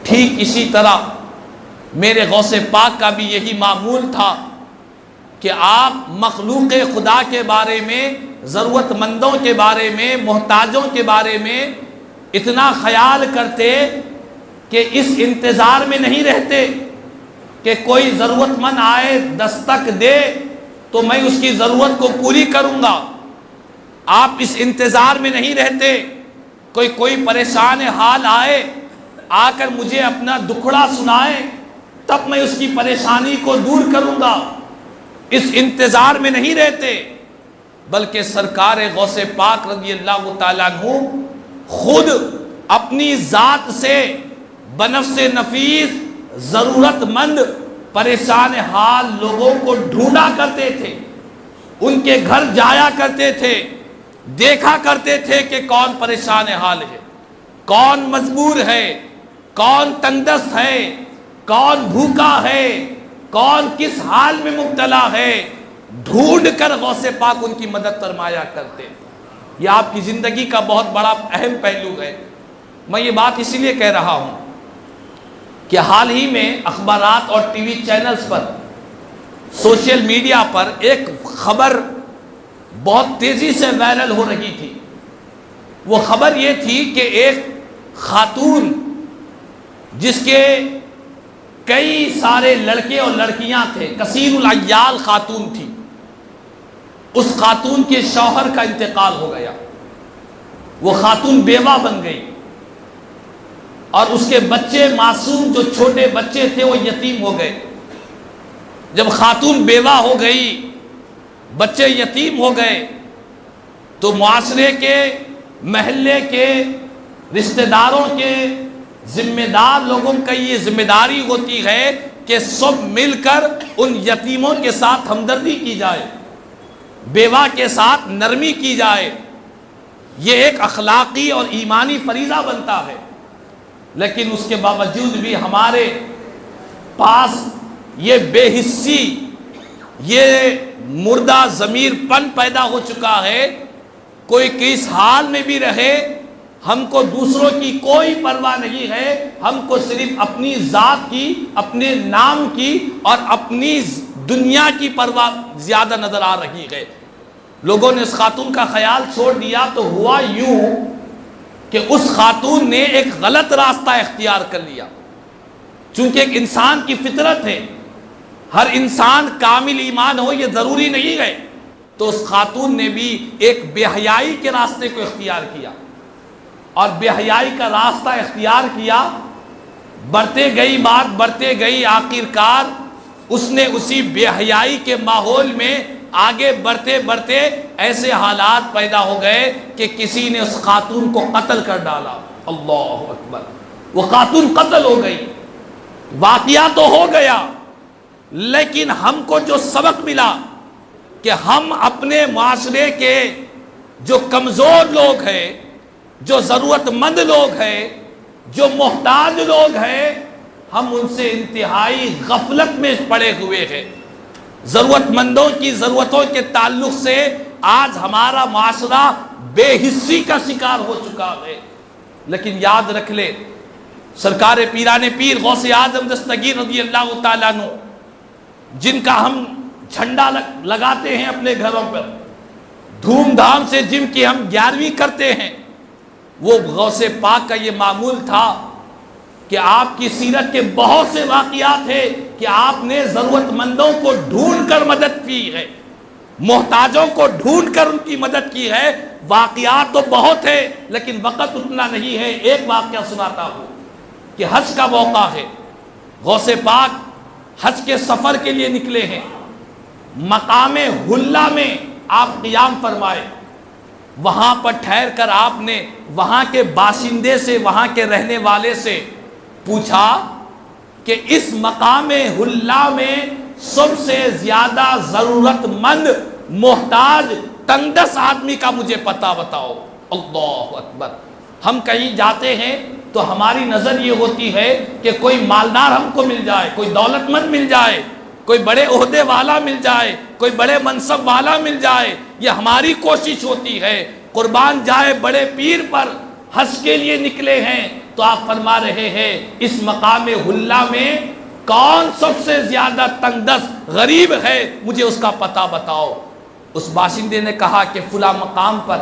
ٹھیک اسی طرح میرے غوث پاک کا بھی یہی معمول تھا کہ آپ مخلوق خدا کے بارے میں، ضرورت مندوں کے بارے میں، محتاجوں کے بارے میں اتنا خیال کرتے کہ اس انتظار میں نہیں رہتے کہ کوئی ضرورت مند آئے دستک دے تو میں اس کی ضرورت کو پوری کروں گا۔ آپ اس انتظار میں نہیں رہتے کوئی پریشان حال آئے آ کر مجھے اپنا دکھڑا سنائے تب میں اس کی پریشانی کو دور کروں گا، اس انتظار میں نہیں رہتے، بلکہ سرکار غوث پاک رضی اللہ تعالیٰ عنہ خود اپنی ذات سے بنفس نفیس ضرورت مند پریشان حال لوگوں کو ڈھونڈا کرتے تھے، ان کے گھر جایا کرتے تھے، دیکھا کرتے تھے کہ کون پریشان حال ہے، کون مجبور ہے، کون تنگدست ہے، کون بھوکا ہے، کون کس حال میں مبتلا ہے، ڈھونڈ کر غوث پاک ان کی مدد فرمایا کرتے۔ یہ آپ کی زندگی کا بہت بڑا اہم پہلو ہے۔ میں یہ بات اسی لیے کہہ رہا ہوں کہ حال ہی میں اخبارات اور ٹی وی چینلز پر، سوشل میڈیا پر ایک خبر بہت تیزی سے وائرل ہو رہی تھی۔ وہ خبر یہ تھی کہ ایک خاتون جس کے کئی سارے لڑکے اور لڑکیاں تھے، کثیر العیال خاتون تھی، اس خاتون کے شوہر کا انتقال ہو گیا، وہ خاتون بیوہ بن گئی اور اس کے بچے معصوم جو چھوٹے بچے تھے وہ یتیم ہو گئے۔ جب خاتون بیوہ ہو گئی، بچے یتیم ہو گئے، تو معاشرے کے، محلے کے، رشتہ داروں کے، ذمہ دار لوگوں کا یہ ذمہ داری ہوتی ہے کہ سب مل کر ان یتیموں کے ساتھ ہمدردی کی جائے، بیوہ کے ساتھ نرمی کی جائے۔ یہ ایک اخلاقی اور ایمانی فریضہ بنتا ہے، لیکن اس کے باوجود بھی ہمارے پاس یہ بے حسی، یہ مردہ ضمیر پن پیدا ہو چکا ہے۔ کوئی کس حال میں بھی رہے، ہم کو دوسروں کی کوئی پرواہ نہیں ہے، ہم کو صرف اپنی ذات کی، اپنے نام کی اور اپنی دنیا کی پرواہ زیادہ نظر آ رہی ہے۔ لوگوں نے اس خاتون کا خیال چھوڑ دیا تو ہوا یوں کہ اس خاتون نے ایک غلط راستہ اختیار کر لیا۔ چونکہ ایک انسان کی فطرت ہے، ہر انسان کامل ایمان ہو یہ ضروری نہیں ہے، تو اس خاتون نے بھی ایک بے حیائی کے راستے کو اختیار کیا، اور بے حیائی کا راستہ اختیار کیا۔ بڑھتے گئی بات، بڑھتے گئی، آخر کار اس نے اسی بے حیائی کے ماحول میں آگے بڑھتے بڑھتے ایسے حالات پیدا ہو گئے کہ کسی نے اس خاتون کو قتل کر ڈالا۔ اللہ اکبر! وہ خاتون قتل ہو گئی، واقعہ تو ہو گیا، لیکن ہم کو جو سبق ملا کہ ہم اپنے معاشرے کے جو کمزور لوگ ہیں، جو ضرورت مند لوگ ہیں، جو محتاج لوگ ہیں، ہم ان سے انتہائی غفلت میں پڑے ہوئے ہیں۔ ضرورت مندوں کی ضرورتوں کے تعلق سے آج ہمارا معاشرہ بے حسی کا شکار ہو چکا ہے۔ لیکن یاد رکھ لے، سرکار پیران پیر غوث اعظم دستگیر رضی اللہ تعالیٰ عنہ، جن کا ہم جھنڈا لگاتے ہیں اپنے گھروں پر، دھوم دھام سے جن کی ہم 11ویں کرتے ہیں، وہ غوث پاک کا یہ معمول تھا کہ آپ کی سیرت کے بہت سے واقعات ہیں کہ آپ نے ضرورت مندوں کو ڈھونڈ کر مدد کی ہے، محتاجوں کو ڈھونڈ کر ان کی مدد کی ہے۔ واقعات تو بہت ہے لیکن وقت اتنا نہیں ہے۔ ایک واقعہ سناتا ہوں کہ حج کا موقع ہے، غوث پاک حج کے سفر کے لیے نکلے ہیں، مقام حلہ میں آپ قیام فرمائے، وہاں پر ٹھہر کر آپ نے وہاں کے باشندے سے، وہاں کے رہنے والے سے پوچھا کہ اس مقام حلہ میں سب سے زیادہ ضرورت مند، محتاج، تنگدست آدمی کا مجھے پتہ بتاؤ۔ اللہ اکبر! ہم کہیں جاتے ہیں تو ہماری نظر یہ ہوتی ہے کہ کوئی مالدار ہم کو مل جائے، کوئی دولت مند مل جائے، کوئی بڑے عہدے والا مل جائے، کوئی بڑے منصب والا مل جائے، یہ ہماری کوشش ہوتی ہے۔ قربان جائے بڑے پیر پر، حج کے لیے نکلے ہیں، تو آپ فرما رہے ہیں اس مقام حلہ میں کون سب سے زیادہ تنگ دست غریب ہے، مجھے اس کا پتہ بتاؤ۔ اس باشندے نے کہا کہ فلاں مقام پر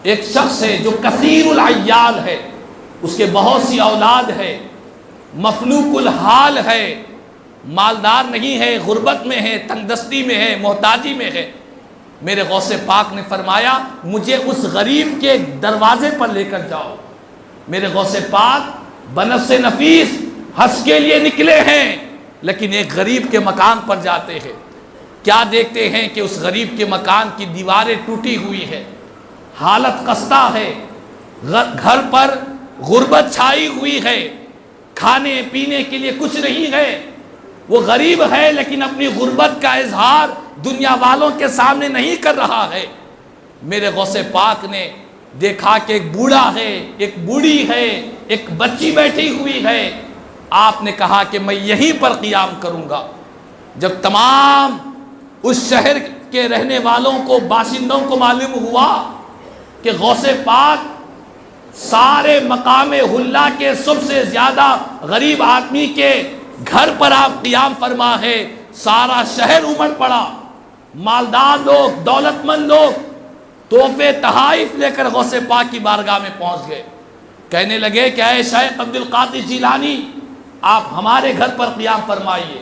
ایک شخص ہے جو کثیر العیال ہے، اس کے بہت سی اولاد ہے، مفلوق الحال ہے، مالدار نہیں ہے، غربت میں ہے، تنگ دستی میں ہے، محتاجی میں ہے۔ میرے غوث پاک نے فرمایا مجھے اس غریب کے دروازے پر لے کر جاؤ۔ میرے غوث پاک بنفس نفیس حج کے لیے نکلے ہیں، لیکن ایک غریب کے مکان پر جاتے ہیں۔ کیا دیکھتے ہیں کہ اس غریب کے مکان کی دیواریں ٹوٹی ہوئی ہے، حالت خستہ ہے، گھر پر غربت چھائی ہوئی ہے، کھانے پینے کے لیے کچھ نہیں ہے۔ وہ غریب ہے لیکن اپنی غربت کا اظہار دنیا والوں کے سامنے نہیں کر رہا ہے۔ میرے غوث پاک نے دیکھا کہ ایک بوڑھا ہے، ایک بوڑھی ہے، ایک بچی بیٹھی ہوئی ہے۔ آپ نے کہا کہ میں یہیں پر قیام کروں گا۔ جب تمام اس شہر کے رہنے والوں کو، باشندوں کو معلوم ہوا کہ غوث پاک سارے مقام حلہ کے سب سے زیادہ غریب آدمی کے گھر پر آپ قیام فرما ہے، سارا شہر امڑ پڑا۔ مالدار لوگ، دولت مند لوگ تحفے تحائف لے کر غوث پاک کی بارگاہ میں پہنچ گئے۔ کہنے لگے کہ اے شیخ عبد القادر جیلانی، آپ ہمارے گھر پر قیام فرمائیے۔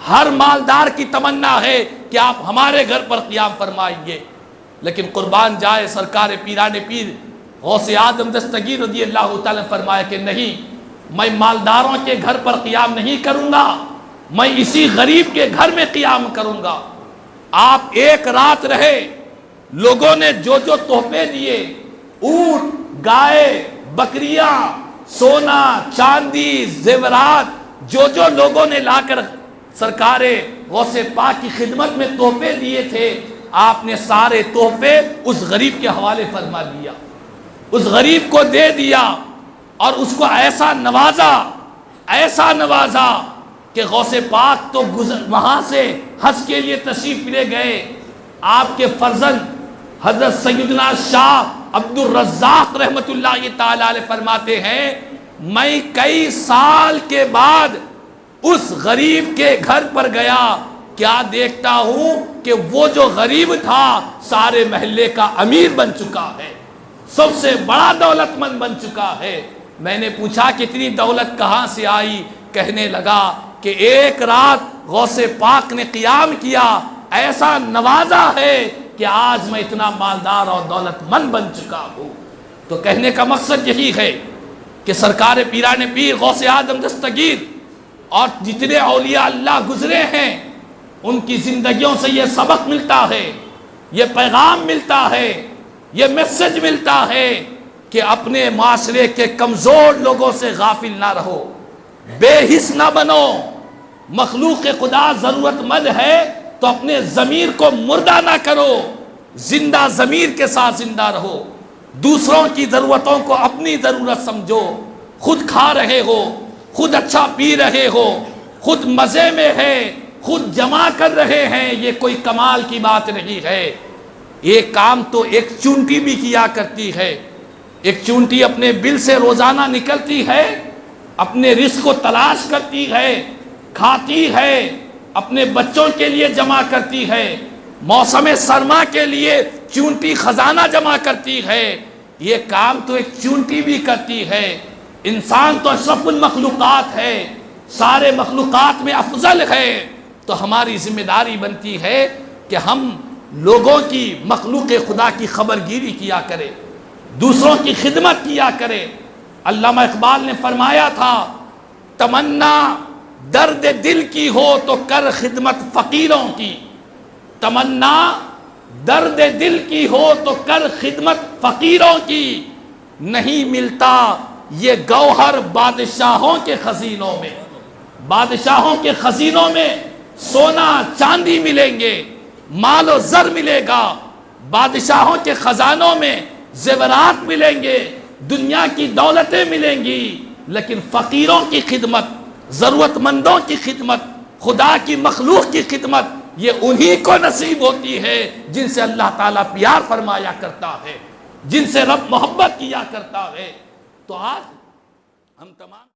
ہر مالدار کی تمنا ہے کہ آپ ہمارے گھر پر قیام فرمائیے، لیکن قربان جائے سرکار پیران پیر غوث اعظم دستگیر رضی اللہ تعالیٰ نے فرمایا کہ نہیں، میں مالداروں کے گھر پر قیام نہیں کروں گا، میں اسی غریب کے گھر میں قیام کروں گا۔ آپ ایک رات رہے، لوگوں نے جو جو تحفے دیے، اونٹ، گائے، بکریاں، سونا، چاندی، زیورات، جو جو لوگوں نے لا کر سرکار غوث پاک کی خدمت میں تحفے دیے تھے، آپ نے سارے تحفے اس غریب کے حوالے فرما دیا، اس غریب کو دے دیا، اور اس کو ایسا نوازا کہ غوث پاک تو وہاں سے حج کے لیے تشریف لے گئے۔ آپ کے فرزند حضرت سیدنا شاہ عبد الرزاق رحمت اللہ تعالی علیہ فرماتے ہیں میں کئی سال کے بعد اس غریب کے گھر پر گیا، کیا دیکھتا ہوں کہ وہ جو غریب تھا سارے محلے کا امیر بن چکا ہے، سب سے بڑا دولت مند بن چکا ہے۔ میں نے پوچھا کتنی دولت کہاں سے آئی؟ کہنے لگا کہ ایک رات غوث پاک نے قیام کیا، ایسا نوازا ہے کہ آج میں اتنا مالدار اور دولت مند بن چکا ہوں۔ تو کہنے کا مقصد یہی ہے کہ سرکار پیران پیر غوث اعظم دستگیر اور جتنے اولیاء اللہ گزرے ہیں، ان کی زندگیوں سے یہ سبق ملتا ہے، یہ پیغام ملتا ہے، یہ میسج ملتا ہے کہ اپنے معاشرے کے کمزور لوگوں سے غافل نہ رہو، بے حس نہ بنو۔ مخلوق خدا ضرورت مند ہے تو اپنے ضمیر کو مردہ نہ کرو، زندہ ضمیر کے ساتھ زندہ رہو۔ دوسروں کی ضرورتوں کو اپنی ضرورت سمجھو۔ خود کھا رہے ہو، خود اچھا پی رہے ہو، خود مزے میں ہے، خود جمع کر رہے ہیں، یہ کوئی کمال کی بات نہیں ہے۔ ایک کام تو ایک چونٹی بھی کیا کرتی ہے۔ ایک چونٹی اپنے بل سے روزانہ نکلتی ہے، اپنے رزق کو تلاش کرتی ہے، کھاتی ہے، اپنے بچوں کے لیے جمع کرتی ہے، موسم سرما کے لیے چونٹی خزانہ جمع کرتی ہے۔ یہ کام تو ایک چونٹی بھی کرتی ہے۔ انسان تو اشرف المخلوقات ہے، سارے مخلوقات میں افضل ہے، تو ہماری ذمہ داری بنتی ہے کہ ہم لوگوں کی، مخلوق خدا کی خبر گیری کیا کرے، دوسروں کی خدمت کیا کرے۔ علامہ اقبال نے فرمایا تھا تمنا درد دل کی ہو تو کر خدمت فقیروں کی، تمنا درد دل کی ہو تو کر خدمت فقیروں کی، نہیں ملتا یہ گوہر بادشاہوں کے خزینوں میں۔ بادشاہوں کے خزینوں میں سونا چاندی ملیں گے، مال و زر ملے گا، بادشاہوں کے خزانوں میں زیورات ملیں گے، دنیا کی دولتیں ملیں گی، لیکن فقیروں کی خدمت، ضرورت مندوں کی خدمت، خدا کی مخلوق کی خدمت، یہ انہی کو نصیب ہوتی ہے جن سے اللہ تعالیٰ پیار فرمایا کرتا ہے، جن سے رب محبت کیا کرتا ہے۔ تو آج ہم تمام